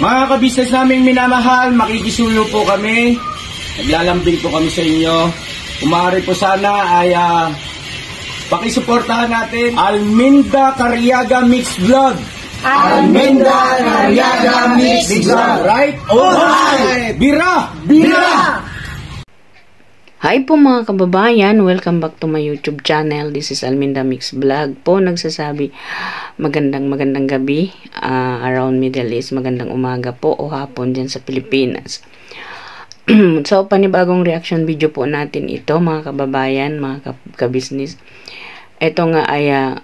Mga kabisnes naming minamahal, makikisuyo po kami. Naglalambing po kami sa inyo. Kung maaari po sana ay pakisuportahan natin Alminda Cariaga Mix Vlog. Alminda Cariaga Mix Vlog. Right? Alright! Bira! Bira! Hi po mga kababayan, welcome back to my YouTube channel. This is Alminda Mix Vlog po, nagsasabi magandang gabi around Middle East, magandang umaga po o hapon dyan sa Pilipinas. So panibagong reaction video po natin ito mga kababayan, mga kabisnes. Ito nga ay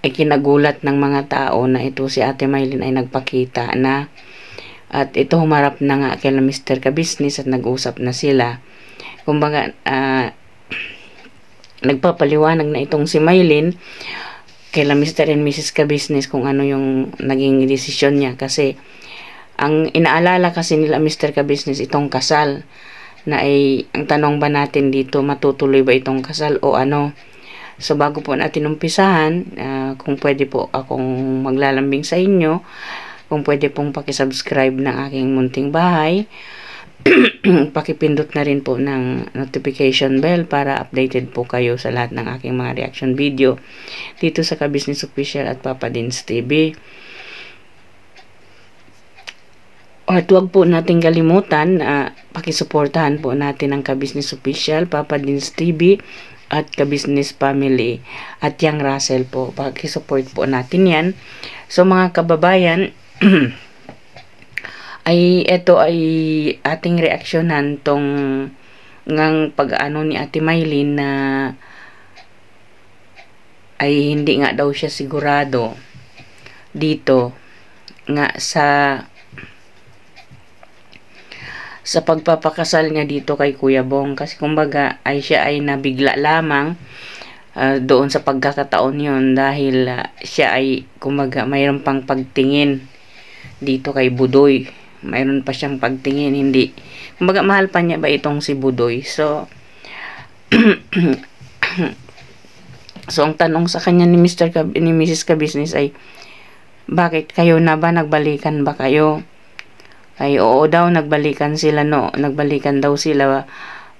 kinagulat ng mga tao na ito si Ate Mylene ay nagpakita na at ito humarap na nga kay Mr. Kabisnes at nag-usap na sila. Kumbaga, nagpapaliwanag na itong si Mylene kay Mr. and Mrs. Kabisnes kung ano yung naging desisyon niya. Kasi, ang inaalala kasi nila Mr. Kabisnes itong kasal. Na ay, ang tanong ba natin dito, matutuloy ba itong kasal o ano? So, bago po natin umpisahan, kung pwede po akong maglalambing sa inyo, kung pwede pong pakisubscribe ng aking munting bahay, pakipindot na rin po ng notification bell para updated po kayo sa lahat ng aking mga reaction video dito sa Kabisnes Official at Papa Dins TV. At huwag po natin kalimutan, pakisuportahan po natin ang Kabisnes Official, Papa Dins TV at Kabisnes Family at Yang Russell po. Pakisupport po natin yan. So mga kababayan, ay ito ay ating reaksyonan tong ngang pag-ano ni Ate Mylene na ay hindi nga daw siya sigurado dito nga sa pagpapakasal niya dito kay Kuya Bong, kasi kumbaga ay siya ay nabigla lamang doon sa pagkakataon yun dahil siya ay kumbaga mayroon pang pagtingin dito kay Budoy. Mayroon pa siyang pagtingin, hindi. Kumbaga, mahal pa niya ba itong si Budoy? So, ang tanong sa kanya ni Mrs. Kabisnes ay, bakit kayo na ba? Nagbalikan ba kayo? Ay, oo daw, nagbalikan sila, no? Nagbalikan daw sila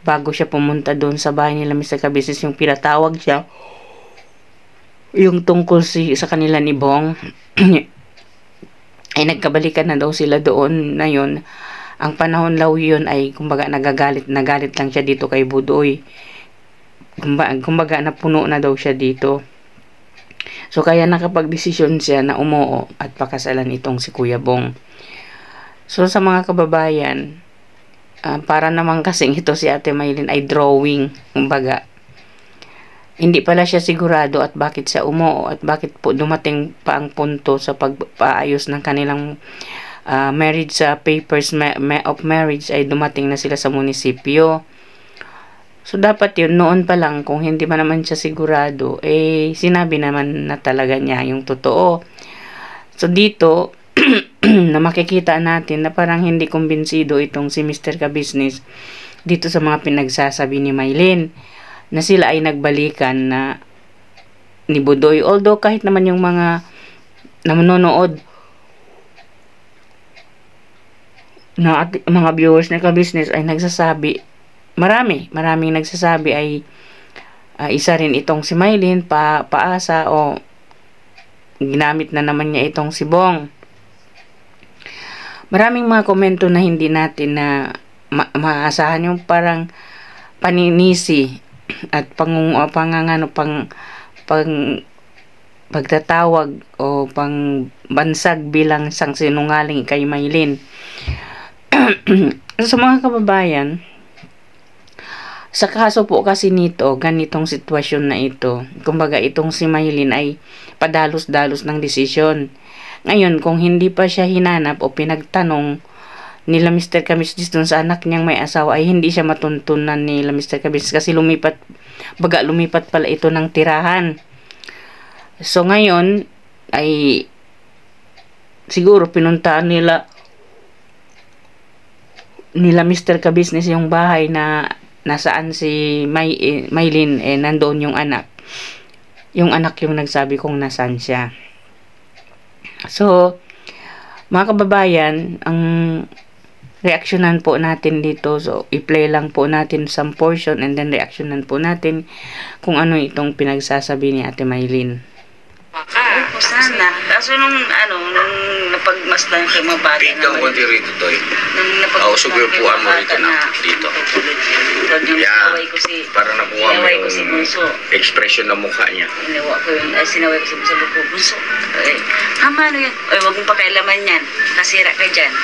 bago siya pumunta doon sa bahay nila Mr. Kabisnes, yung pinatawag siya. Yung tungkol sa kanila ni Bong. Ay nagkabalikan na daw sila doon na yun. Ang panahon daw yun ay kumbaga nagalit lang siya dito kay Budoy. Kumbaga napuno na daw siya dito. So kaya nakapagdesisyon siya na umuo at pakasalan itong si Kuya Bong. So sa mga kababayan, para naman kasing ito si Ate Mylene ay drawing. Kumbaga, hindi pala siya sigurado at bakit siya umuo at bakit po dumating pa ang punto sa pagpaayos ng kanilang marriage sa papers of marriage ay dumating na sila sa munisipyo. So dapat yun noon pa lang, kung hindi pa naman siya sigurado, sinabi naman na talaga niya yung totoo. So dito na makikita natin na parang hindi kumbinsido itong si Mr. Kabisnes dito sa mga pinagsasabi ni Mylene na sila ay nagbalikan na ni Budoy. Although kahit naman yung mga nanonood na mga viewers na Kabisnes ay nagsasabi, maraming nagsasabi ay isa rin itong si Mylene paasa o ginamit na naman niya itong si Bong. Maraming mga komento na hindi natin na maasahan, yung parang paninisi at pagtatawag o pangbansag bilang isang sinungaling kay Mylene. Sa mga kababayan, sa kaso po kasi nito, ganitong sitwasyon na ito, kumbaga itong si Mylene ay padalos-dalos ng desisyon. Ngayon, kung hindi pa siya hinanap o pinagtanong nila Mr. Kabisnes dun sa anak niyang may asawa, ay hindi siya matuntunan nila Mr. Kabisnes kasi lumipat pala ito ng tirahan. So ngayon ay siguro pinuntaan nila Mr. Kabisnes yung bahay na nasaan si Mylene, nandoon yung anak. Yung anak yung nagsabi kung nasaan siya. So Mga kababayan, ang reaksyonan po natin dito. So, i-play lang po natin some portion and then reaksyonan po natin kung ano itong pinagsasabi ni Ate Maylin. Opo, sana. Kaso nung napagmasdan kay mga bata Pigdang konti rito, Toy. Nung Sugar po mo rito na dito. Yeah, para nakuha mo si yung Bunso. expression ng mukha niya. Sinaway ko sa buko. Bunso. Ama, ano yan? Ay, huwag mong pakialaman yan. Kasira ka dyan.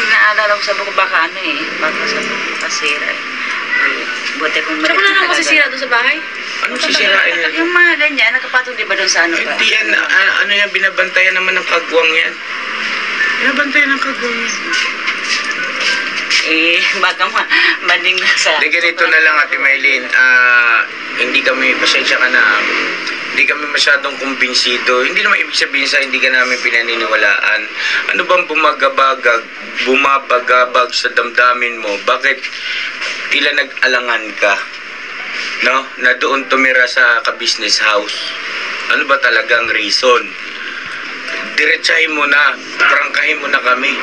Naalala ko sa buko, baka baka sa buko kasira Buti kung Saan mo na lang masisira doon sa bahay? Anong sisirain yan? Yung mga ganyan, nakapatong di ba doon sa ba? Hindi yan, ano yan, binabantayan naman ng kagwang yan. Binabantayan ng kagwang yan. Baka mading na sa... Hindi, ganito na lang, Ate Maylin. Hindi kami, pasensya ka na, hindi kami masyadong kumbinsido. Hindi naman ibig sabihin sa hindi ka namin pinaniniwalaan. Ano bang bumabagabag sa damdamin mo? Bakit tila nag-alangan ka? No? Na doon tumira sa ka-business house. Ano ba talagang reason? Diretsahin mo na, prangkahin mo na kami.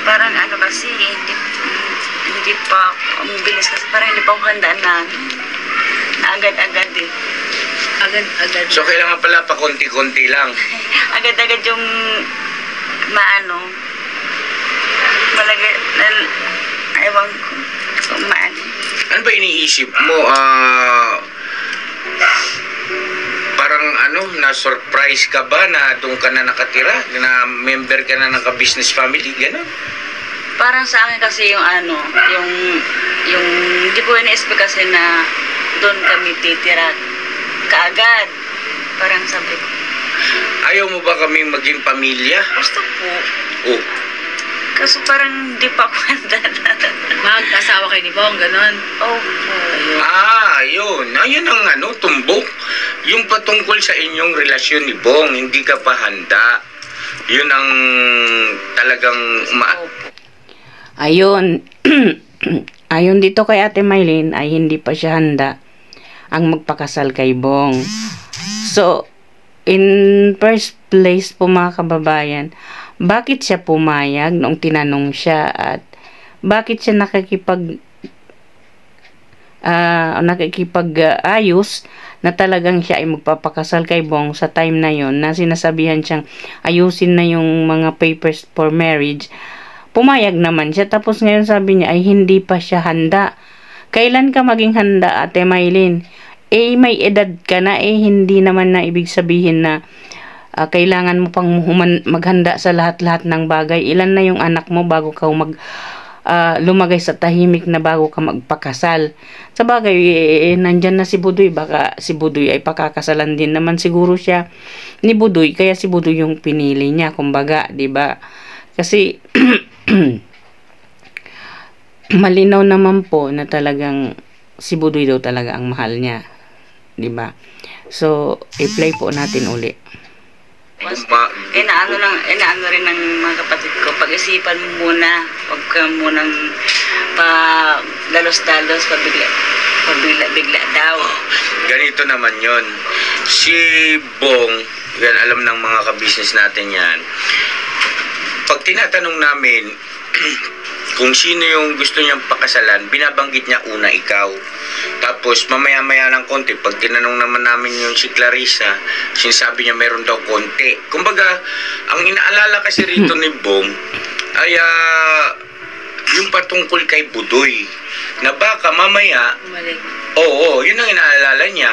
Parang kasi, hindi pa, ang bilis kasi parang hindi pa ako handaan na agad-agad Agad-agad. So, kailangan pala pa konti-konti lang. Agad-agad yung malagay, ewan ko, kung Ano ba iniisip mo? Parang na-surprise ka ba na doon ka na nakatira? Na member ka na ng ka-business family? Ganon? Parang sa akin kasi yung yung hindi ko ina-expect kasi na doon kami titira kaagad. Parang sabi ko. Ayaw mo ba kami maging pamilya? Gusto po. Oh. Kaso parang hindi pa ako handa na. Mag-asawa kayo ni Bong, ganon. Opo. Yun. Ayun ang tumbok. Yung patungkol sa inyong relasyon ni Bong, hindi ka pa handa. Yun ang talagang Ayun. Ayun dito kay Ate Maylin ay hindi pa siya handa ang magpakasal kay Bong. So, in first place po mga kababayan, bakit siya pumayag noong tinanong siya at bakit siya nakikipag-ayos na talagang siya ay magpapakasal kay Bong sa time na yon na sinasabihan siyang ayusin na yung mga papers for marriage. Pumayag naman siya, tapos ngayon sabi niya ay hindi pa siya handa. Kailan ka maging handa, Ate Maylin? May edad ka na, hindi naman na ibig sabihin na kailangan mo pang maghanda sa lahat-lahat ng bagay. Ilan na yung anak mo bago ka lumagay sa tahimik na bago ka magpakasal? Sa bagay, nandyan na si Budoy. Baka si Budoy ay pakakasalan din naman siguro siya ni Budoy. Kaya si Budoy yung pinili niya, kumbaga, diba? Kasi malinaw naman po na talagang si Budoy daw talaga ang mahal niya, diba? So, i-play po natin uli. Inaano rin ng mga kapatid ko, pag-isipan mo muna, huwag ka munang dalos-dalos, pabigla daw. Ganito naman yon. Si Bong, yan, alam ng mga ka-business natin yan. Pag tinatanong namin kung sino yung gusto niyang pakasalan, binabanggit niya una ikaw. Tapos mamaya-maya ng konti, pag tinanong naman namin yung si Clarissa, sinasabi niya meron daw konti. Kumbaga, ang inaalala kasi rito ni Bong ay yung patungkol kay Budoy, na baka mamaya, yun ang inaalala niya.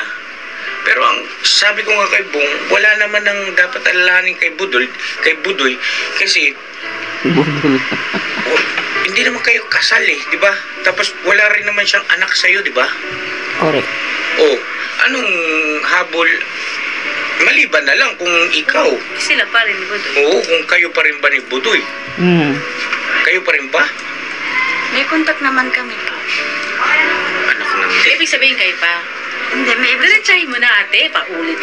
Pero ang sabi ko nga kay Bong, wala naman ang dapat alalahanin kay Budoy kasi hindi naman kayo kasal di ba? Tapos wala rin naman siyang anak sa'yo, di ba? Correct. Anong habol? Maliban na lang kung ikaw. Sila pa rin ni Budoy. Oo, kung kayo pa rin ba ni Budoy? Kayo pa rin ba? May contact naman kami. Anak ng... Ibig sabihin kayo pa. Hindi, may Diretsahin mo na, ate, paulit.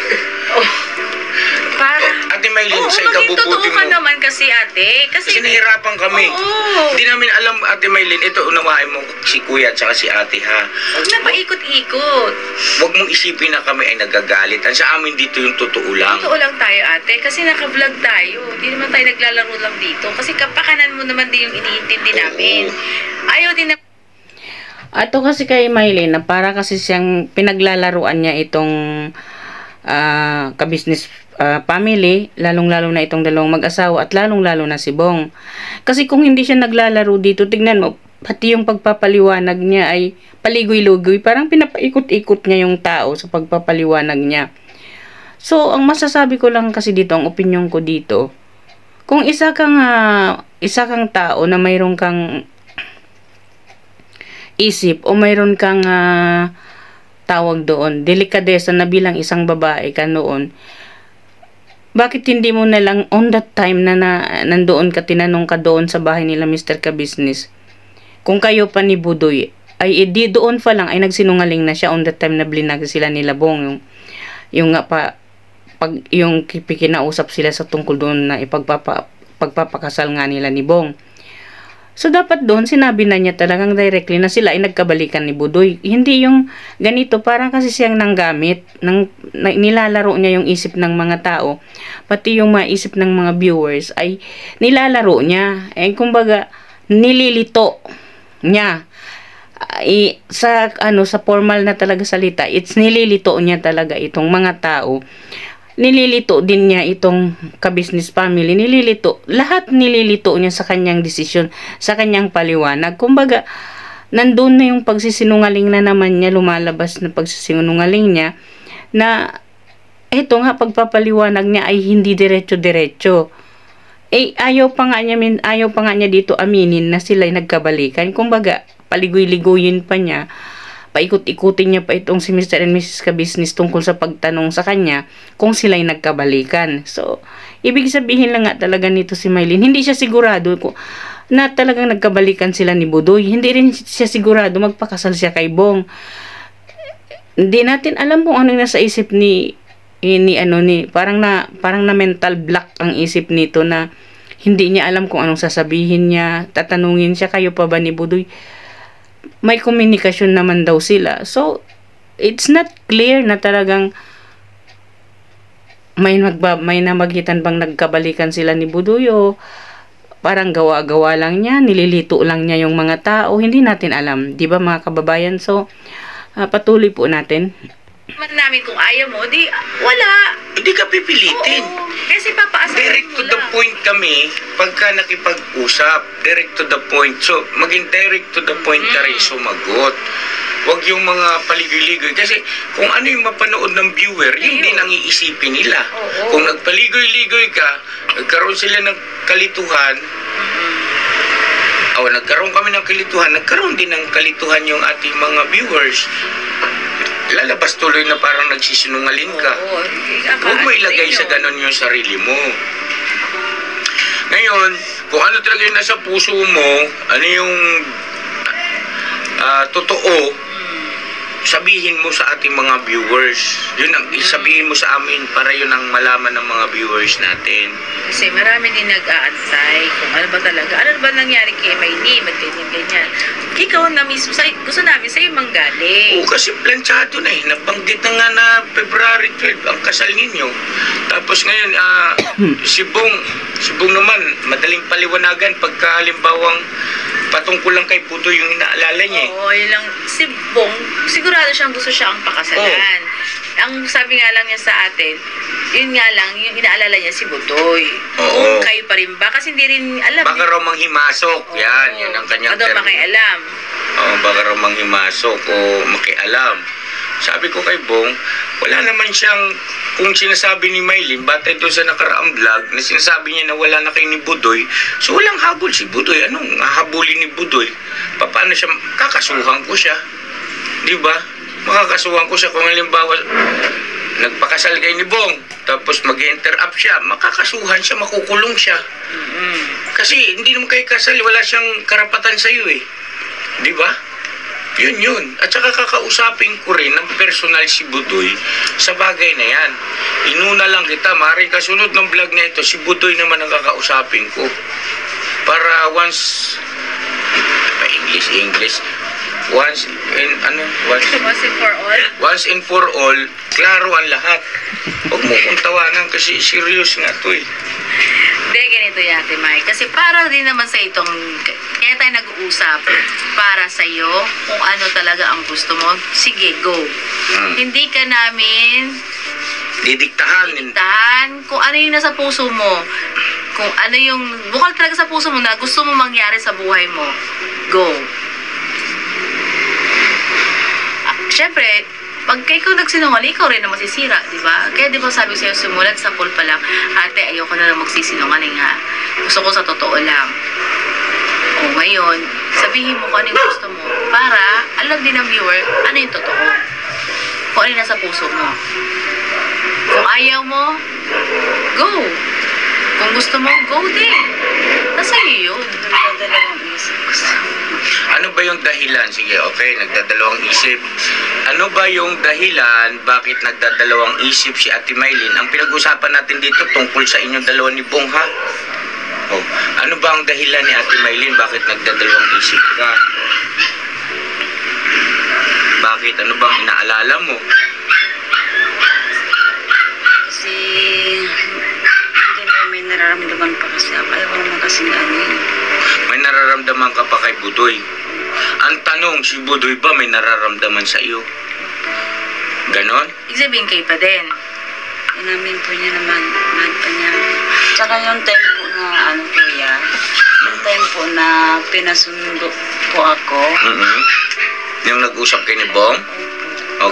Parang, Ate Maylin, oo, sa maging ikabubuti totoo mo. ka naman kasi ate. Kasi Kasi, nahirapan kami. Oo. Hindi namin alam, Ate Maylin, ito unawain mo si Kuya at saka si Ate ha. huwag na paikot-ikot. Huwag mong isipin na kami ay nagagalit. Ang sa amin dito yung totoo lang. Totoo lang tayo ate. Kasi naka-vlog tayo. Hindi naman tayo naglalaro lang dito. Kasi kapakanan mo naman din yung iniintindi namin. Ayaw din na Ato kasi kay Maylin, na para kasi siyang pinaglalaruan niya itong ka-business family, lalong-lalo na itong dalawang mag-asawa at lalong-lalo na si Bong. Kasi kung hindi siya naglalaro dito, tignan mo, pati yung pagpapaliwanag niya ay paligoy-lugoy, parang pinapaikot-ikot niya yung tao sa pagpapaliwanag niya. So, ang masasabi ko lang kasi dito, ang opinion ko dito, kung isa kang tao na mayroon kang isip o mayroon kang tawag doon, delikadesa na bilang isang babae ka noon, bakit hindi mo na lang on that time na nandoon ka, tinanong ka doon sa bahay nila Mr. Ka-Business, kung kayo pa ni Budoy, ay di doon pa lang ay nagsinungaling na siya on that time na blinag sila nila Bong, yung kinausap sila sa tungkol doon na pagpapakasal nga nila ni Bong. So, dapat doon, sinabi na niya talagang directly na sila ay nagkabalikan ni Budoy. Hindi yung ganito, parang kasi siyang nanggamit, nilalaro niya yung isip ng mga tao, pati yung maisip ng mga viewers ay nilalaro niya. Kumbaga, nililito niya. Sa formal na talaga salita, nililito niya talaga itong mga tao. Nililito din niya itong ka-business family. Lahat nililito niya sa kanyang desisyon, sa kanyang paliwanag. Kumbaga, nandun na yung pagsisinungaling na naman niya, lumalabas na pagsisinungaling niya, na ito nga, pagpapaliwanag niya ay hindi diretso-diretso. Ayaw pa nga niya dito aminin na sila'y nagkabalikan. Kumbaga, paligoy-ligoyin pa niya, paikot-ikutin niya pa itong si Mr. and Mrs. Ka-Business tungkol sa pagtanong sa kanya kung sila'y nagkabalikan. So, ibig sabihin lang nga talaga nito si Maylin, hindi siya sigurado na talagang nagkabalikan sila ni Budoy. Hindi rin siya sigurado magpakasal siya kay Bong. Hindi natin alam kung ano nasa isip parang na mental block ang isip nito, na hindi niya alam kung anong sasabihin niya. Tatanungin siya, kayo pa ba ni Budoy? May komunikasyon naman daw sila. So, it's not clear na talagang may namagitan bang nagkabalikan sila ni Budoy, o parang gawa-gawa lang niya, nililito lang niya yung mga tao. Hindi natin alam, di ba mga kababayan? So, patuloy po natin. namin kung ayaw mo, di wala. Hindi ka pipilitin. Oo, kasi papaasahin Direct mo to the lang. point kami pagka nakipag-usap. Direct to the point. So, maging direct to the point ka rin sumagot. Huwag yung mga paligoy-ligoy. Kasi kung ano yung mapanood ng viewer, yun din ang iisipin nila. Oo. Kung nagpaligoy-ligoy ka, nagkaroon sila ng kalituhan, nagkaroon kami ng kalituhan, nagkaroon din ng kalituhan yung ating mga viewers. Lalabas tuloy na parang nagsisinungaling ka. Oo, Huwag mo ilagay sa ganon yung sarili mo. Ngayon, kung ano talaga yung nasa puso mo, ano yung totoo, sabihin mo sa ating mga viewers. Yun ang sabihin mo sa amin para yun ang malaman ng mga viewers natin. Kasi marami din nag-aantay kung ano ba talaga. Ano ba nangyari kay Maylin? Ba't ganyan-ganyan? Ikaw na mismo, gusto namin sa'yo manggaling. Oo, kasi planchado na eh. Nabanggit na nga na February 12 ang kasal ninyo. Tapos ngayon, si Bong naman, madaling paliwanagan pagka halimbawang patungkol lang kay Puto yung inaalala niya eh. Oo, yun lang. Si Bong, sigurado siyang gusto siya ang pakasalan. Ang sabi nga lang niya sa atin, yun nga lang, yung inaalala niya si Butoy. Oo. Kung kayo pa rin ba? Kasi hindi rin alam. Baka raw manghimasok. Yan ang kanyang O daw makialam. Baka raw manghimasok o makialam. Sabi ko kay Bong, wala naman siyang, kung sinasabi ni Maylin, batay doon sa nakaraang vlog, na sinasabi niya na wala na kay ni Budoy, so walang habol si Budoy. Anong hahabulin ni Budoy? Paano siya, kakasuhan ko siya. Di ba? Makakasuhan ko siya kung halimbawa, nagpakasal kay ni Bong, tapos mag-interrupt siya, makakasuhan siya, makukulong siya. Kasi hindi naman kayo kasal, wala siyang karapatan sa'yo eh. Di ba? Yun. At saka kakausapin ko rin ng personal si Budoy sa bagay na yan. Inuna lang kita, maaaring kasunod ng vlog na ito, si Budoy naman ang kakausapin ko. Para once once and for all, klaro ang lahat. Huwag mo kong tawanan kasi serious nga to eh. Hindi, ganito yan, Ate Mai. Kasi para din naman sa itong, kaya tayo nag-uusap, para sa'yo, kung ano talaga ang gusto mo, sige, go. Hindi ka namin didiktahan kung ano yung nasa puso mo. Kung ano yung, bukal talaga sa puso mo na gusto mo mangyari sa buhay mo, go. Siyempre, pag ikaw nagsinungaling, ikaw rin na masisira, di ba? Kaya di ba sabi sa'yo, simulat sa pool pa lang, ate, ayoko na lang magsisinungaling ha. Gusto ko sa totoo lang. O ngayon, sabihin mo kung ano yung gusto mo para alam din ng viewer ano yung totoo. Kung ano yung nasa puso mo. Kung ayaw mo, go. Kung gusto mo, go din. Nasa iyo yun. Nagdadalawang isip. Ano ba yung dahilan? Sige, okay, nagdadalawang isip. Ano ba yung dahilan bakit nagdadalawang isip si Ate Maylin? Ang pinag-usapan natin dito tungkol sa inyong dalawa ni Bong, ha? Oh, ano ba ang dahilan ni Ate Maylin bakit nagdadalawang isip ka? Bakit? Ano bang inaalala mo? Kasi hindi may nararamdaman pa kasi ako. Ayaw ko naman kasi na ano yun. May nararamdaman ka pa kay Budoy. Ang tanong, si Budoy ba may nararamdaman sa iyo? Ganon? Ibig sabihin kayo pa din. Inamin po niya naman. Mahal pa niya. Tsaka yung time po na ano kuya, yung time po na pinasundo po ako. Yung nag-usap kayo ni Bong?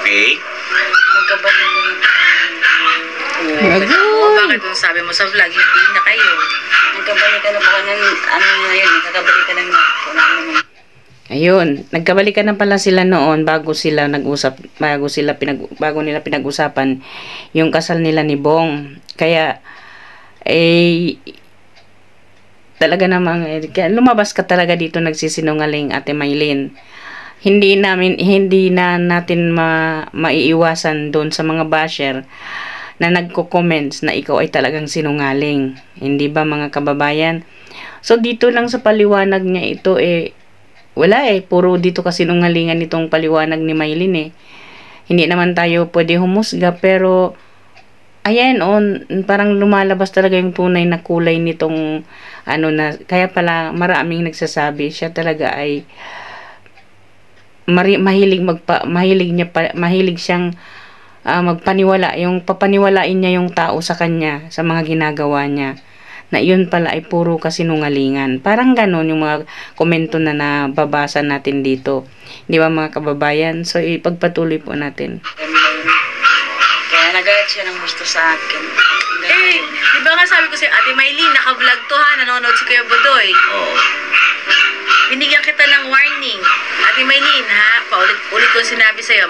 Okay. Magkabalik ko na po kami. Bakit nung sabi mo sa vlog, hindi na kayo? Magkabalikan na po kami. Ano na yun, magkabalikan na po namin. Ayun, nagkabalikan na pala sila noon bago nila pinag-usapan yung kasal nila ni Bong. Kaya talaga namang lumabas ka talaga dito nagsisinungaling, Ate Maylin. Hindi na natin maiiwasan doon sa mga basher na nagko-comments na ikaw ay talagang sinungaling. Hindi ba, mga kababayan? So dito lang sa paliwanag niya ito wala puro dito kasi sinungalingan itong paliwanag ni Maylin Hindi naman tayo pwede humusga, pero ayan parang lumalabas talaga yung tunay na kulay nitong kaya pala maraming nagsasabi siya talaga ay mahilig siyang magpaniwala, yung papaniwalain niya yung tao sa kanya, sa mga ginagawa niya, na yun pala ay puro kasinungalingan. Parang ganon yung mga komento na nababasa natin dito. Di ba, mga kababayan? So, ipagpatuloy po natin. Kaya nagalit siya ng gusto sa akin. Di ba nga sabi ko si Ate Maylin, naka-vlog to ha, nanonood si Kuya Budoy. Oo. Binigyan kita ng warning. Ate Maylin ha, paulit-ulit ko sinabi sa'yo,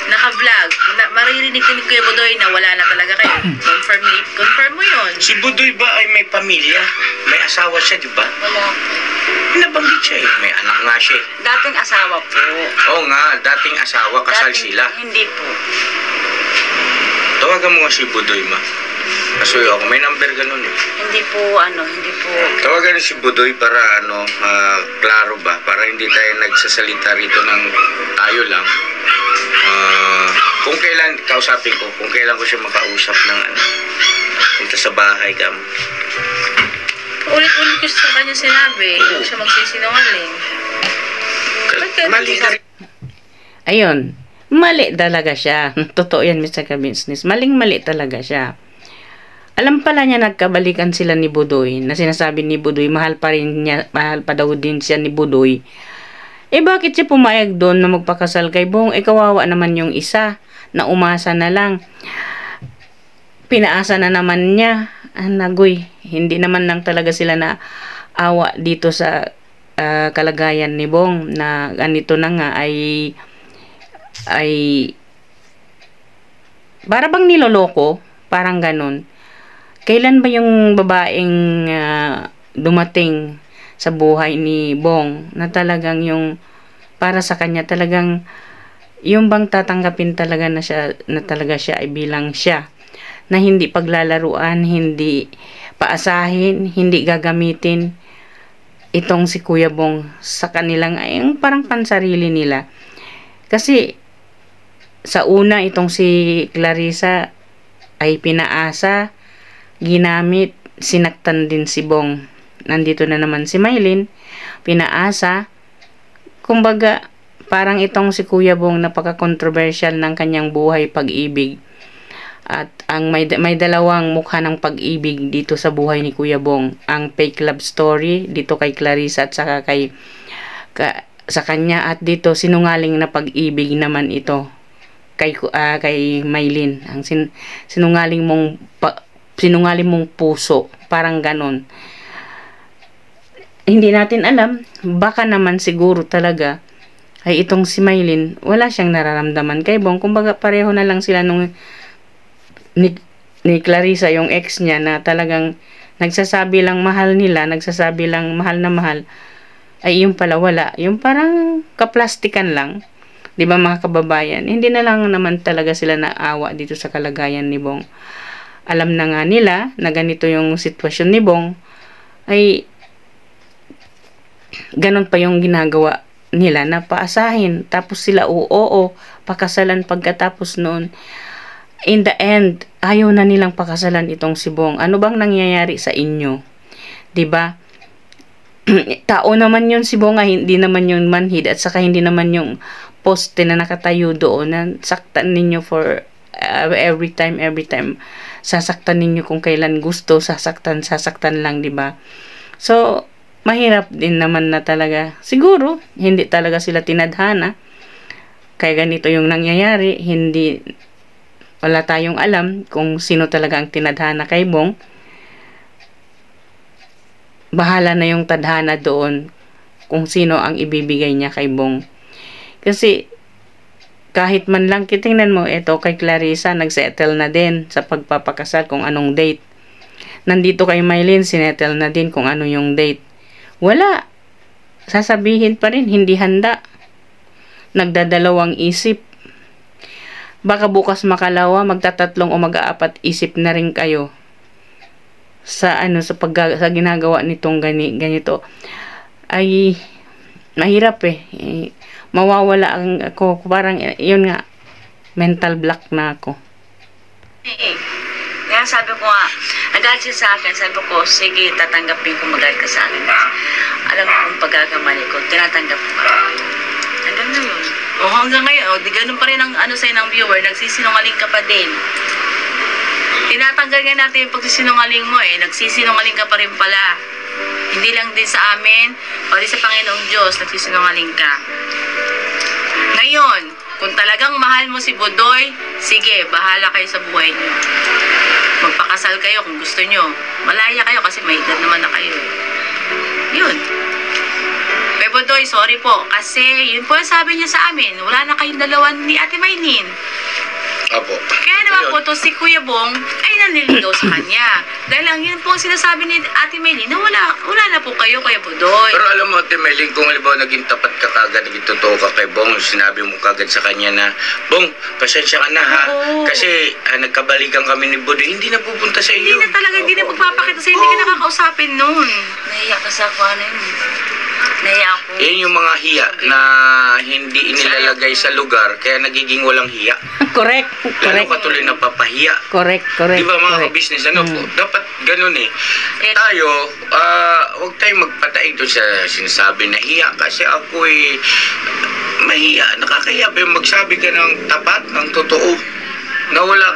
naka-vlog, maririnig ko ni Kuya Budoy na wala na talaga kayo. Confirm mo yun. Si Budoy ba ay may pamilya? May asawa siya, di ba? Wala po. Nabanggit siya May anak nga siya Dating asawa po. Oo nga, dating asawa, kasal sila. Hindi po. Tawagan mo nga si Budoy, ma. Kasuyo ako, may number ganun Hindi po, hindi po. Tawagan si Budoy para klaro ba? Para hindi tayo nagsasalita rito ng tayo lang. Kung kailan, kausapin ko, kung kailan ko siya makausap ng punta sa bahay ka. Ulit-ulit ko sa kanya sinabi, hindi siya magsisinungaling. Mali ka rin. Ayun, mali talaga siya. Totoo yan, Mr. Ka-Business. Maling-mali talaga siya. Alam pala niya nagkabalikan sila ni Budoy, na sinasabi ni Budoy, mahal pa daw din siya ni Budoy. Bakit siya pumayag doon na magpakasal kay Bong? Kawawa naman yung isa na umasa na lang. Pinaasa na naman niya. Nagoy, hindi naman lang talaga sila na awa dito sa kalagayan ni Bong na ganito na nga ay para bang niloloko, parang ganun. Kailan ba yung babaeng dumating sa buhay ni Bong na talagang yung para sa kanya talagang yung bang tatanggapin talaga na talaga siya ay bilang siya, na hindi paglalaruan, hindi paasahin, hindi gagamitin itong si Kuya Bong sa kanilang ay yung parang pansarili nila. Kasi sa una itong si Clarissa ay pinaasa, ginamit, sinaktan din si Bong. Nandito na naman si Maylin, pinaasa. Kumbaga parang itong si Kuya Bong napaka-controversial ng kanyang buhay pag-ibig. At ang may dalawang mukha ng pag-ibig dito sa buhay ni Kuya Bong. Ang fake love story dito kay Clarissa at saka sa kanya, at dito sinungaling na pag-ibig naman ito kay Maylin. Ang sinungaling mong puso, parang ganon. Hindi natin alam, baka naman siguro talaga ay itong si Maylin, wala siyang nararamdaman kay Bong. Kumbaga pareho na lang sila nung ni Clarissa, yung ex niya, na talagang nagsasabi lang mahal nila, nagsasabi lang mahal na mahal, ay yung pala wala. Yung parang kaplastikan lang. Di ba mga kababayan? Hindi na lang naman talaga sila naawa dito sa kalagayan ni Bong. Alam na nga nila na ganito yung sitwasyon ni Bong, ay ganon pa yung ginagawa nila na paasahin, tapos sila oo, pakasalan pagkatapos noon. In the end, ayaw na nilang pakasalan itong si Bong. Ano bang nangyayari sa inyo? 'Di ba? Tao naman yun si Bong, hindi naman yung manhid, at saka hindi naman yung poste na nakatayo doon na saktan ninyo for every time sasaktan ninyo kung kailan gusto, sasaktan lang, 'di ba? So mahirap din naman na talaga. Siguro, hindi talaga sila tinadhana. Kaya ganito yung nangyayari. Wala tayong alam kung sino talaga ang tinadhana kay Bong. Bahala na yung tadhana doon kung sino ang ibibigay niya kay Bong. Kasi, kahit man lang, kitingnan mo, ito kay Clarissa, nagsettle na din sa pagpapakasal kung anong date. Nandito kay Maylin, sinettle na din kung ano yung date. Wala. Sasabihin pa rin, hindi handa. Nagdadalawang isip. Baka bukas makalawa, magtatatlong o mag-aapat isip na rin kayo sa ginagawa nitong ganito. Ay mahirap mawawala ako, parang yun nga, mental block na ako. Kaya sabi ko nga, nagalit siya sa akin, sabi ko, sige, tatanggapin ko magalit ka sa akin. Alam ko kung pagkakamali ko, tinatanggap ko. Hanggang na yun. Hanggang ngayon, di ganun pa rin ang sa'yo ng viewer, nagsisinungaling ka pa din. Tinatanggal nga natin yung pagsisinungaling mo nagsisinungaling ka pa rin pala. Hindi lang din sa amin, pati sa Panginoong Diyos, nagsisinungaling ka. Ngayon, kung talagang mahal mo si Budoy, sige, bahala kayo sa buhay niyo. Magpakasal kayo kung gusto nyo. Malaya kayo kasi may edad naman na kayo. Yun. Pero Budoy, sorry po. Kasi yun po yung sabi niya sa amin. Wala na kayong dalawa ni Ate Maylin. Apo. Kaya naman po to si Kuya Bong ay naniligaw sa kanya. Dahil lang yun po ang sinasabi ni Ate Maylin na wala na po kayo, Kuya Budoy. Pero alam mo, Ate Maylin, kung halimbawa naging tapat ka kagad, naging totoo ka kay Bong, sinabi mo kagad sa kanya na, Bong, pasensya ka na ha. Oo. Kasi nagkabalikan kami ni Budoy, hindi na pupunta sa iyo. Hindi na talaga, hindi na magpapakita sa'yo, hindi ka nakakausapin nun. Nahiya ka sa ako, Nahiya ako. Yan yung mga hiya na hindi inilalagay sa lugar, kaya nagiging walang hiya. Correct. Lalo ka tuloy napapahiya. Correct. Di ba mga business, dapat ganun Tayo, huwag tayong magpataig doon sa sinasabi na hiya, kasi ako mahiya, nakakahiya ba yung magsabi ka ng tapat, ng totoo, na wala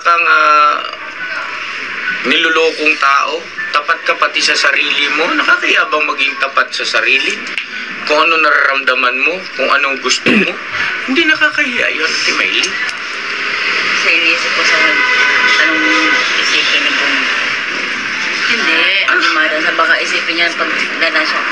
kang nilulokong tao, tapat ka pati sa sarili mo. Nakakahiya bang maging tapat sa sarili? Kung ano nararamdaman mo, kung anong gusto mo, hindi nakakahiya yun, Ate Maylin. Sa inisip ko sa anong isipin ni Bong. Hindi. Sa baka isipin niya pag gana siya.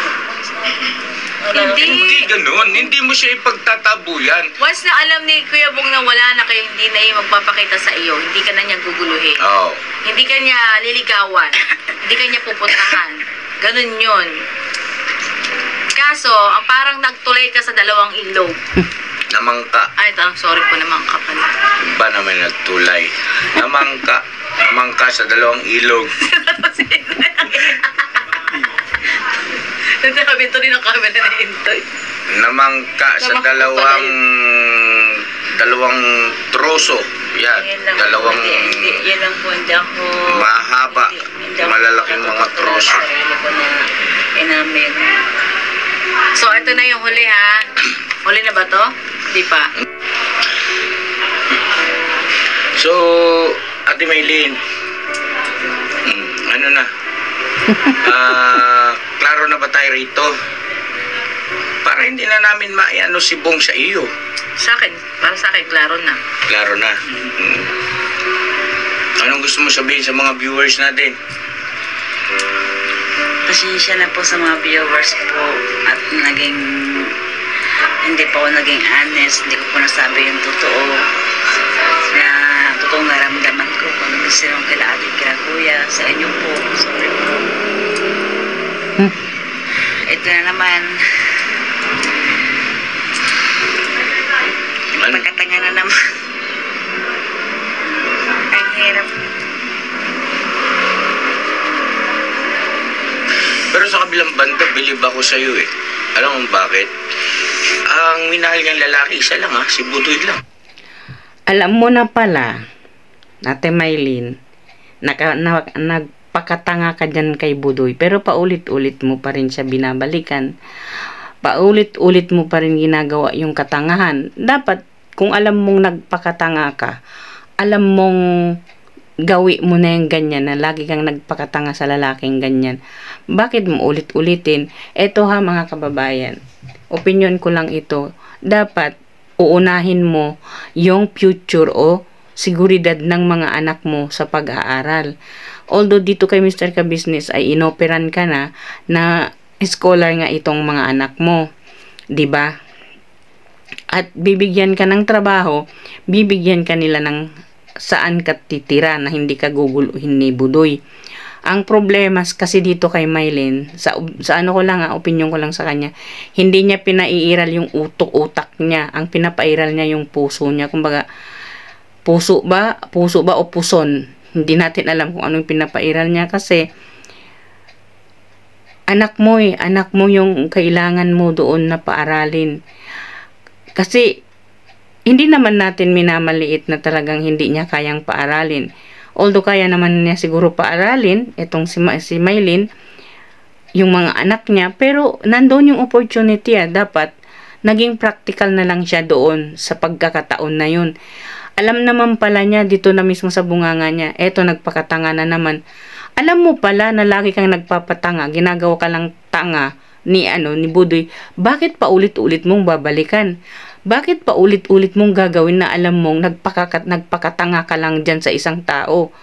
Hindi ganun. Hindi mo siya ipagtatabuyan. Once na alam ni Kuya Bong na wala na kayo, hindi na yung magpapakita sa iyo, hindi ka na niya guguluhin. Oo. Hindi ka niya liligawan. Hindi ka niya pupuntahan. Ganun yun. palyaso, ang parang nagtulay ka sa dalawang ilog. Namangka. Ay, sorry po, namangka pala. Ba naman nagtulay? Namangka. Namangka sa dalawang ilog. Nagkakabito rin ang camera na Intoy. Namangka sa dalawang troso. Yan. Dalawang Yan lang po, hindi ako... mahaba. Malalaking mga troso. Sarili ko na inamin. So, ito na yung huli, ha? Huli na ba to? Di pa. So, Ate Maylin, ano na? Klaro na ba tayo rito? Para hindi na namin maiano si Bong sa iyo. Sa akin, para sa akin, klaro na. Klaro na. Anong gusto mo sabihin sa mga viewers natin? Pasensya na po sa mga viewers po at hindi po ako naging honest, hindi ko po nasabi yung totoo na totoong naramdaman ko kung ano sinong kila ate kila kuya sa inyo po. Sorry po. Ito na naman. Pagkatanga na naman. Ang hirap. Pero sa kabilang banda, believe ako sa iyo eh. Alam mo bakit? Ang minahal niyang lalaki, isa lang si Budoy lang. Alam mo na pala, Ate Maylin, nagpakatanga ka dyan kay Budoy, pero paulit-ulit mo pa rin siya binabalikan. Paulit-ulit mo pa rin ginagawa yung katangahan. Dapat, kung alam mong nagpakatanga ka, alam mong gawi mo na yung ganyan na lagi kang nagpakatanga sa lalaking ganyan. Bakit mo ulit-ulitin? Eto ha mga kababayan, opinion ko lang ito. Dapat uunahin mo yung future o seguridad ng mga anak mo sa pag-aaral. Although dito kay Mr. Ka-Business ay inoperan ka na scholar nga itong mga anak mo. 'Di ba? At bibigyan ka ng trabaho, bibigyan ka nila ng saan ka titira na hindi ka guguluhin ni Budoy. Ang problema kasi dito kay Maylin, sa ano ko lang opinion ko lang sa kanya, hindi niya pinaiiral yung utak niya. Ang pinapairal niya yung puso niya. Kumbaga, puso ba o puson? Hindi natin alam kung ano yung pinapairal niya kasi anak mo yung kailangan mo doon na paaralin. Kasi hindi naman natin minamaliit na talagang hindi niya kayang paaralin. Although kaya naman niya siguro paaralin itong si Maylin, yung mga anak niya, pero nandoon yung opportunity dapat naging practical na lang siya doon sa pagkakataon na yun. Alam naman pala niya dito na mismo sa bunganga niya, eto nagpakatanga na naman. Alam mo pala na lagi kang nagpapatanga, ginagawa ka lang tanga ni Budoy. Bakit pa ulit-ulit mong babalikan? Bakit pa ulit-ulit mong gagawin na alam mong nagpakatanga ka lang dyan sa isang tao?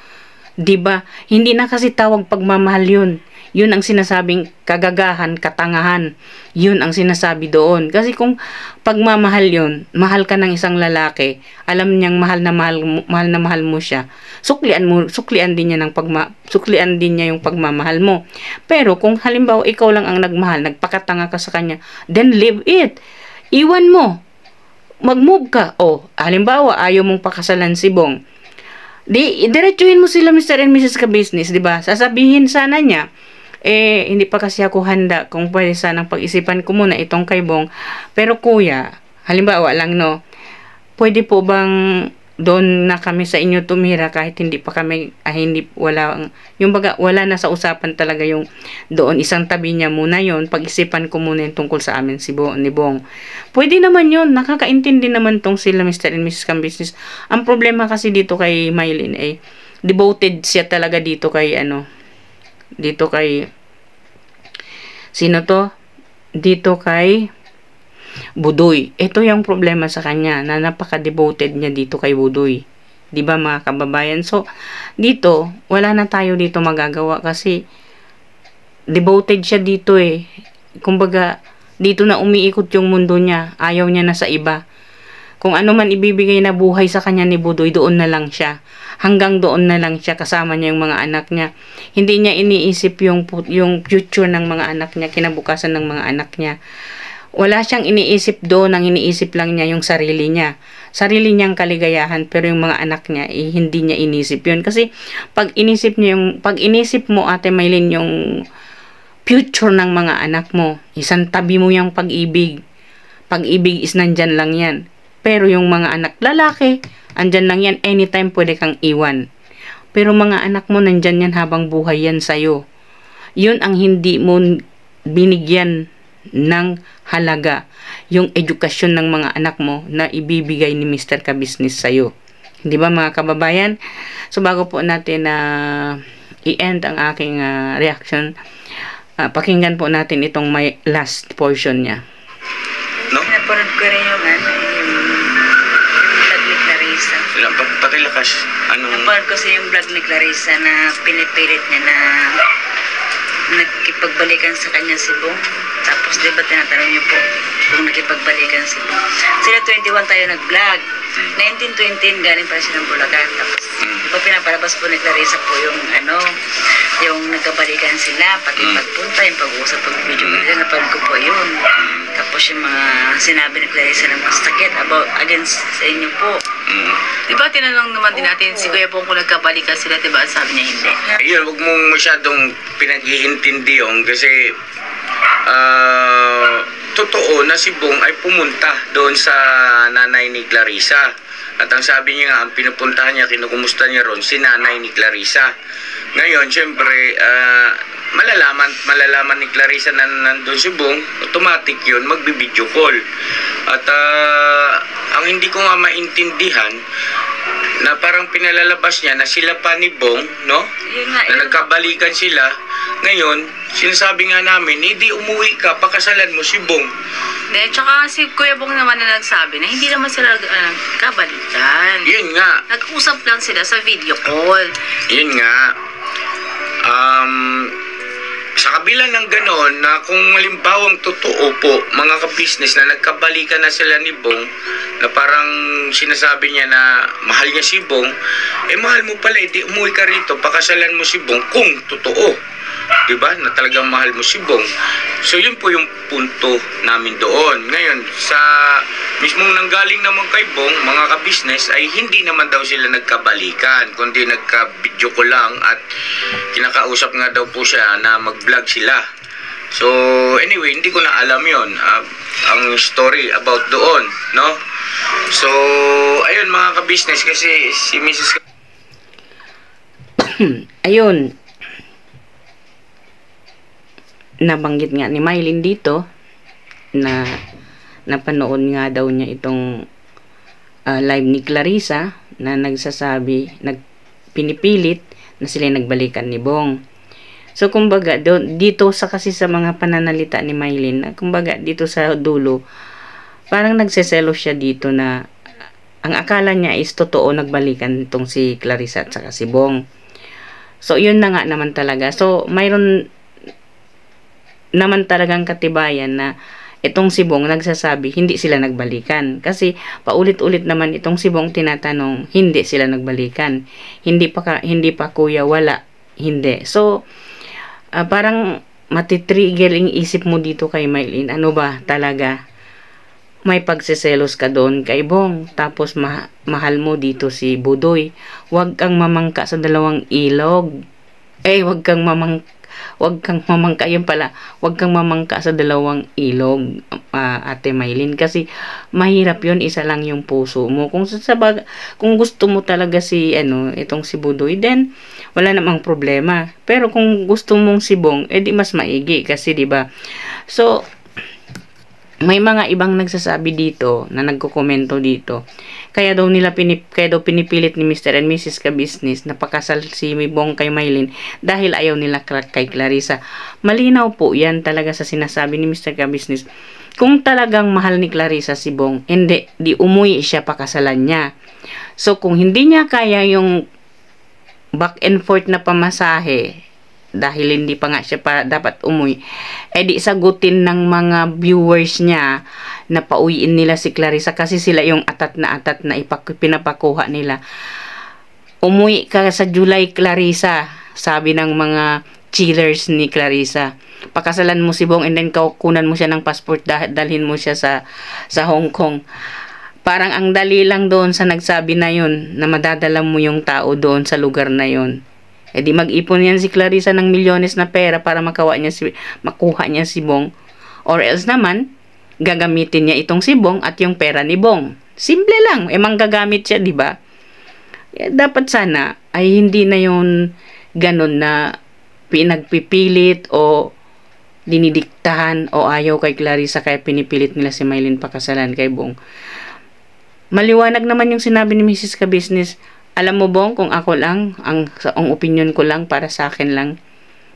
'Di ba? Hindi na kasi tawag pagmamahal yun. Yun ang sinasabing kagagahan, katangahan. Yun ang sinasabi doon. Kasi kung pagmamahal yun, mahal ka ng isang lalaki, alam niyang mahal na mahal mo siya, suklian din niya yung pagmamahal mo. Pero kung halimbawa ikaw lang ang nagmahal, nagpakatanga ka sa kanya, then leave it. Iwan mo. Mag-move ka. Halimbawa, ayaw mong pakasalan si Bong. Diretsuhin mo sila Mr. and Mrs. Ka-Business, 'di ba? Sasabihin sana niya, hindi pa kasi ako handa, kung pwede sanang pag-isipan ko muna itong kay Bong. Pero kuya, halimbawa lang pwede po bang doon na kami sa inyo tumira kahit hindi pa kami, wala na sa usapan talaga yung doon, isang tabi niya muna yon, pag-isipan ko muna yung tungkol sa amin ni Bong. Pwede naman yun, nakakaintindi naman tong sila Mr. and Mrs. Ka-Business. Ang problema kasi dito kay Maylin devoted siya talaga dito kay sino to? Dito kay Budoy. Ito yung problema sa kanya, na napaka-devoted niya dito kay Budoy. 'Di ba mga kababayan? So, dito, wala na tayo dito magagawa kasi devoted siya dito Kumbaga, dito na umiikot yung mundo niya. Ayaw niya na sa iba. Kung ano man ibibigay na buhay sa kanya ni Budoy, doon na lang siya. Hanggang doon na lang siya, kasama niya yung mga anak niya. Hindi niya iniisip yung future ng mga anak niya, kinabukasan ng mga anak niya. Wala siyang iniisip doon, ang iniisip lang niya yung sarili niya. Sarili niyang kaligayahan, pero yung mga anak niya, hindi niya inisip yun. Kasi pag inisip mo, Ate Maylin, yung future ng mga anak mo, isang tabi mo yung pag-ibig. Pag-ibig is nandyan lang yan. Pero yung mga anak lalaki, andyan lang yan, anytime pwede kang iwan. Pero mga anak mo, nandyan yan habang buhay yan sa'yo. Yun ang hindi mo binigyan ng halaga, yung edukasyon ng mga anak mo na ibibigay ni Mr. Ka-Business sa'yo. Hindi ba mga kababayan? So bago po natin i-end ang aking reaction, pakinggan po natin itong may last portion niya. No? Napanood ko rin yung vlog ni Clarissa. Pakilakas. Napanood ko yung vlog ni Clarissa na pinipilit niya na nakipagbalikan sa kanya si Bong. Tapos diba tinatanong niyo po kung nakipagbalikan si Bong. Sila 21 tayo nag-vlog. 19-20 galing pa siya ng Bulacan. Tapos diba pinapalabas po ni Clarissa po yung yung nagkabalikan sila, pati pagpunta, yung pag-uusap, pag-video nila, napanood ko po yun. Tapos yung mga sinabi ni Clarissa na mas sakit against sa inyo po. Diba tinanong naman din natin si Kuya Bong kung nagkabalikan sila, diba? Sabi niya hindi. Ayun, huwag mong masyadong pinag-iintindi yun kasi totoo na si Bong ay pumunta doon sa nanay ni Clarissa. At ang sabi niya nga, ang pinupuntahan niya, kinukumusta niya ron, si nanay ni Clarissa. Ngayon, syempre, malalaman ni Clarissa na nandun si Bong, automatic yun, magbi-video call. At ang hindi ko nga maintindihan, na parang pinalalabas niya na sila pa ni Bong, no? Na nagkabalikan sila. Ngayon, sinasabi nga namin, hindi umuwi ka, pakasalan mo si Bong. Tsaka si Kuya Bong naman na nagsabi na hindi naman sila nagkabalikan. Yun nga. Nag-usap lang sila sa video call. Yun nga. Sa kabila ng ganon, na kung malimbawang totoo po, mga ka-business na nagkabalikan na sila ni Bong, na parang sinasabi niya na mahal niya si Bong, mahal mo pala, di umuwi ka rito, pakasalan mo si Bong kung totoo. Diba? Na talagang mahal mo si Bong. So yun po yung punto namin doon. Ngayon, sa mismong nanggaling naman kay Bong, mga ka-business, ay hindi naman daw sila nagkabalikan, kundi nagka-video ko lang at kinakausap nga daw po siya na mag-vlog sila. So anyway, hindi ko na alam yon ang story about doon, no? So ayun mga ka-business, kasi si Mrs. Ayun, nabanggit nga ni Maylin dito na napanood nga daw niya itong live ni Clarissa na nagsasabi, pinipilit na sila nagbalikan ni Bong. So kumbaga dito kasi sa mga pananalita ni Maylin, kumbaga dito sa dulo parang nagseselos siya dito na ang akala niya is totoo nagbalikan itong si Clarissa at saka si Bong. So yun na nga naman talaga. So mayroon naman talagang katibayan na itong si Bong nagsasabi hindi sila nagbalikan, kasi paulit-ulit naman itong si Bong tinatanong hindi sila nagbalikan, hindi pa kuya, wala, hindi. So parang matitrigger ang isip mo dito kay Maylin, ano ba talaga, may pagsiselos ka doon kay Bong, tapos mahal mo dito si Budoy. Huwag kang mamangka sa dalawang ilog, huwag kang mamangka, yun pala, huwag kang mamangka sa dalawang ilog, Ate Maylin, kasi mahirap yun, isa lang yung puso mo. Kung gusto mo talaga si itong si Budoy, then wala namang problema. Pero kung gusto mong si Bong, di mas maigi, kasi diba. So may mga ibang nagsasabi dito na nagko-komento dito, kaya daw pinipilit ni Mr. and Mrs. Ka-Business na pakasal si Bong kay Maylin dahil ayaw nila kay Clarissa. Malinaw po yan talaga sa sinasabi ni Mr. Ka-Business. Kung talagang mahal ni Clarissa si Bong, di umuwi siya, pakasalan niya. So kung hindi niya kaya yung back and forth na pamasahe dahil hindi pa nga siya dapat umuwi, di sagutin ng mga viewers niya na pauwiin nila si Clarissa kasi sila yung atat na pinapakuha nila. Umuwi ka sa July, Clarissa, sabi ng mga cheerers ni Clarissa. Pakasalan mo si Bong and then kukunan mo siya ng passport, dalhin mo siya sa Hong Kong. Parang ang dali lang doon sa nagsabi na yun na madadala mo yung tao doon sa lugar na yun. Di mag-ipon yan si Clarissa ng milyones na pera para makuha niya si Bong. Or else naman, gagamitin niya itong si Bong at yung pera ni Bong. Simple lang, manggagamit siya, di ba? Dapat sana ay hindi na yun ganun na pinagpipilit o dinidiktahan o ayaw kay Clarissa kaya pinipilit nila si Mylene pakasalan kay Bong. Maliwanag naman yung sinabi ni Mrs. Ka-Business. Alam mo, Bong, kung ako lang, ang opinion ko lang, para sa akin lang,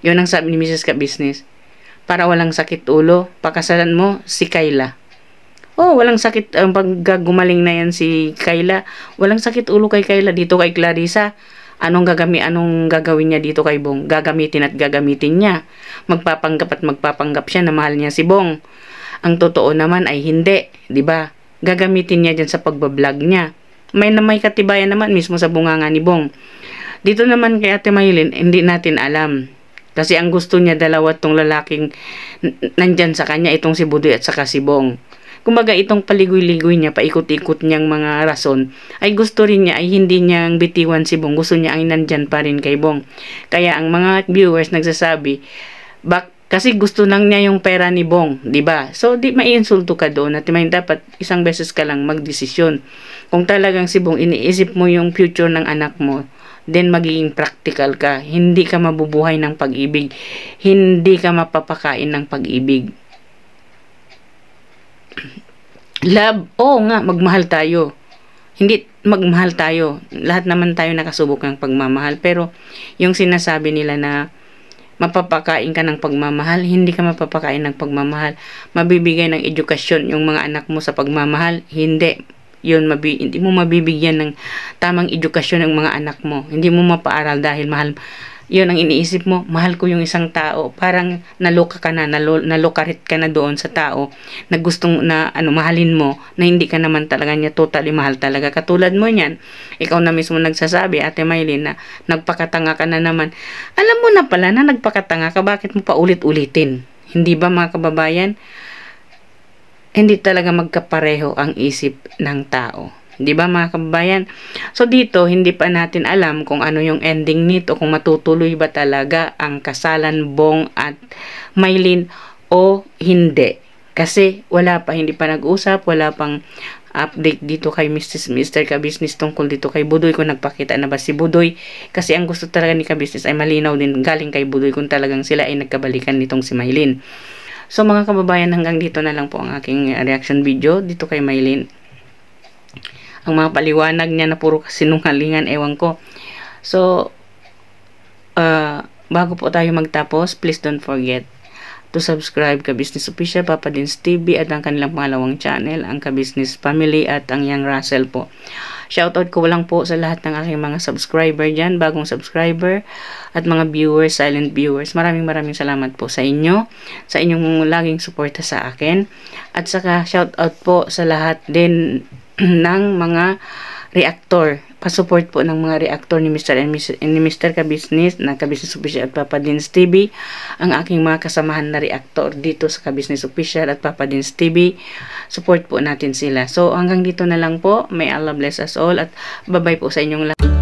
yun ang sabi ni Mrs. Ka-Business. Para walang sakit ulo, pakasalan mo si Kayla. Oh, walang sakit, pag gumaling na yan si Kayla, walang sakit ulo kay Kayla. Dito kay Clarissa, anong gagawin niya dito kay Bong? Gagamitin at gagamitin niya. Magpapanggap siya na mahal niya si Bong. Ang totoo naman ay hindi, di ba? Gagamitin niya dyan sa pagbablog niya. May katibayan naman mismo sa bunganga ni Bong. Dito naman kay Ate Mylene, hindi natin alam. Kasi ang gusto niya dalawa tong lalaking nandyan sa kanya, itong si Budoy at saka si Bong. Kumbaga itong paligoy-ligoy niya, paikot-ikot niyang mga rason, ay gusto rin niya, ay hindi niyang bitiwan si Bong. Gusto niya ay nandyan pa rin kay Bong. Kaya ang mga viewers nagsasabi, kasi gusto nang niya yung pera ni Bong, di ba? So, di maiinsulto ka doon at dapat isang beses ka lang magdesisyon. Kung talagang si Bong, iniisip mo yung future ng anak mo, then magiging practical ka. Hindi ka mabubuhay ng pag-ibig. Hindi ka mapapakain ng pag-ibig. Love, nga, magmahal tayo. Hindi magmahal tayo. Lahat naman tayo nakasubok ng pagmamahal. Pero, yung sinasabi nila na mapapakain ka ng pagmamahal, hindi ka mapapakain ng pagmamahal. Mabibigay ng edukasyon yung mga anak mo sa pagmamahal, hindi. Hindi mo mabibigyan ng tamang edukasyon ng mga anak mo. Hindi mo mapaaral dahil mahal. Yun ang iniisip mo, mahal ko yung isang tao. Parang naloka ka na, nalokarit ka na doon sa tao na gustong mahalin mo, na hindi ka naman talaga niya totally mahal talaga. Katulad mo niyan, ikaw na mismo nagsasabi, Ate Mylene, na nagpakatanga ka na naman. Alam mo na pala na nagpakatanga ka, bakit mo pa ulit-ulitin? Hindi ba mga kababayan? Hindi talaga magkapareho ang isip ng tao. Di ba mga kababayan? So dito, hindi pa natin alam kung ano yung ending nito, kung matutuloy ba talaga ang kasalan Bong at Mylene o hindi. Kasi hindi pa nag-usap, wala pang update dito kay Mr. Ka-Business tungkol dito kay Budoy, kung nagpakita na ba si Budoy. Kasi ang gusto talaga ni Ka-Business ay malinaw din galing kay Budoy kung talagang sila ay nagkabalikan nitong si Mylene. So mga kababayan, hanggang dito na lang po ang aking reaction video dito kay Mylene. Ang mga paliwanag niya na puro sinungalingan, ewan ko. So, bago po tayo magtapos, please don't forget to subscribe Ka-Business Official, Papa Dins TV, at ang kanilang pangalawang channel, ang Ka-Business Family at ang Young Russell po. Shoutout ko lang po sa lahat ng aking mga subscriber dyan, bagong subscriber, at mga viewers, silent viewers. Maraming salamat po sa inyo, sa inyong laging suporta sa akin. At saka, shoutout po sa lahat din ng mga reactor. Pasupport po ng mga reactor ni Mr. Ka-Business, na Ka-Business Official at Papa Dins TV, ang aking mga kasamahan na reactor dito sa Ka-Business Official at Papa Dins TV. Support po natin sila. So hanggang dito na lang po. May Allah bless us all at bye-bye po sa inyong lahat.